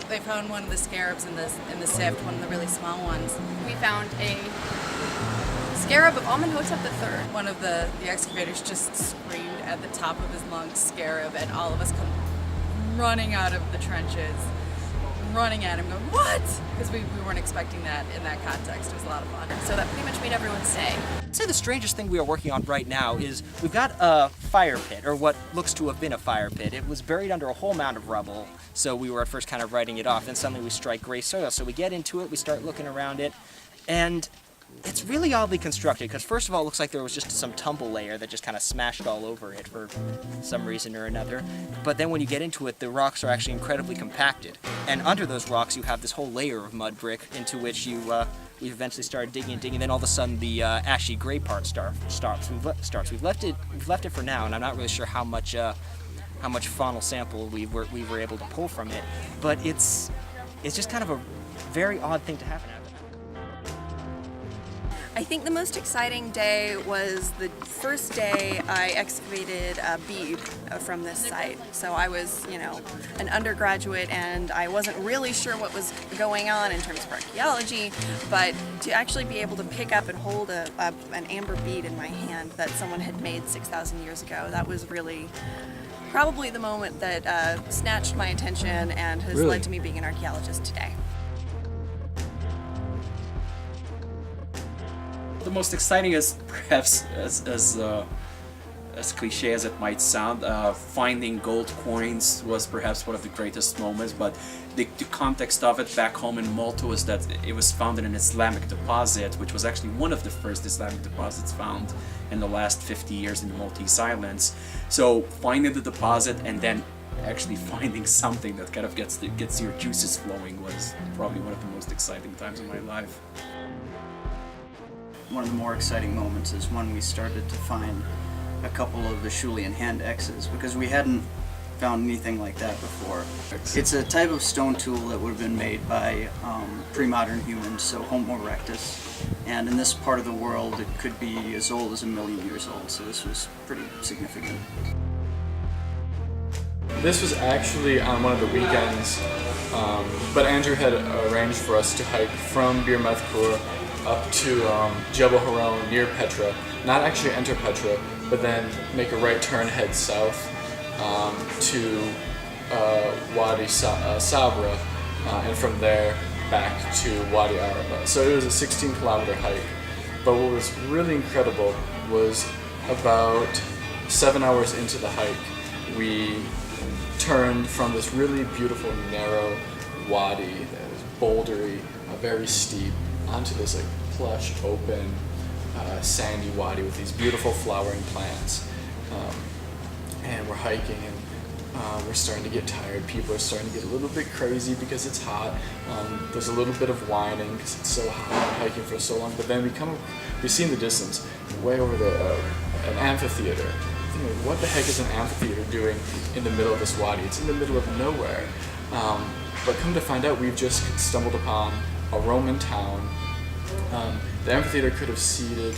they found one of the scarabs in the sift, one of the really small ones. We found a scarab of Amenhotep III. One of the excavators just screamed at the top of his lungs, "Scarab," and all of us come running out of the trenches, running at him, going, "What?" Because we weren't expecting that in that context. It was a lot of fun. So that pretty much made everyone stay. I'd say the strangest thing we are working on right now is we've got a fire pit, or what looks to have been a fire pit. It was buried under a whole mound of rubble, so we were at first kind of writing it off. Then suddenly we strike gray soil, so we get into it, we start looking around it, and it's really oddly constructed, because first of all, it looks like there was just some tumble layer that just kind of smashed all over it for some reason or another. But then when you get into it, the rocks are actually incredibly compacted. And under those rocks, you have this whole layer of mud brick into which we've eventually started digging and digging. Then all of a sudden, the ashy gray part starts. We've left it for now, and I'm not really sure how much faunal sample we were able to pull from it. But it's just kind of a very odd thing to happen. I think the most exciting day was the first day I excavated a bead from this site. So I was, an undergraduate, and I wasn't really sure what was going on in terms of archaeology, but to actually be able to pick up and hold an amber bead in my hand that someone had made 6,000 years ago, that was really probably the moment that snatched my attention and has led to me being an archaeologist today. The most exciting is perhaps, as cliche as it might sound, finding gold coins was perhaps one of the greatest moments, but the context of it back home in Malta was that it was found in an Islamic deposit, which was actually one of the first Islamic deposits found in the last 50 years in the Maltese Islands. So finding the deposit and then actually finding something that kind of gets your juices flowing was probably one of the most exciting times of my life. One of the more exciting moments is when we started to find a couple of the Schulian hand X's, because we hadn't found anything like that before. It's a type of stone tool that would have been made by pre-modern humans, so Homo Erectus, and in this part of the world it could be as old as 1,000,000 years old, so this was pretty significant. This was actually on one of the weekends, but Andrew had arranged for us to hike from Bir Methkur up to Jebel Haron near Petra, not actually enter Petra, but then make a right turn, head south to Wadi Sabra, and from there back to Wadi Araba. So it was a 16-kilometer hike, but what was really incredible was about 7 hours into the hike, we turned from this really beautiful narrow wadi that was bouldery, very steep, onto this plush, open, sandy wadi with these beautiful flowering plants. And we're hiking, and we're starting to get tired. People are starting to get a little bit crazy because it's hot. There's a little bit of whining because it's so hot and hiking for so long. But then we see in the distance, way over there, an amphitheater. What the heck is an amphitheater doing in the middle of this wadi? It's in the middle of nowhere. But come to find out, we've just stumbled upon a Roman town. The amphitheater could have seated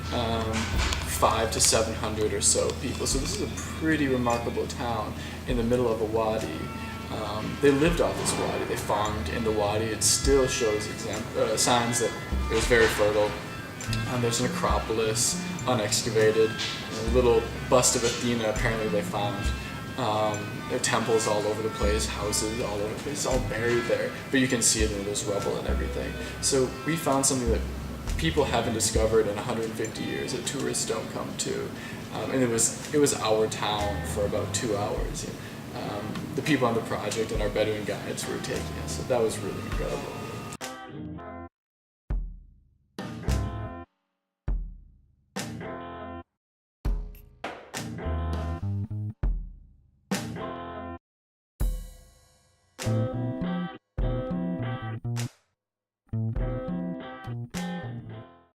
500 to 700 or so people. So this is a pretty remarkable town in the middle of a wadi. They lived off this wadi. They farmed in the wadi. It still shows signs that it was very fertile. There's an acropolis, unexcavated. A little bust of Athena apparently they found. There are temples all over the place, houses all over the place, it's all buried there, but you can see it in this rubble and everything. So we found something that people haven't discovered in 150 years that tourists don't come to. And it was our town for about 2 hours. The people on the project and our Bedouin guides were taking us, so that was really incredible.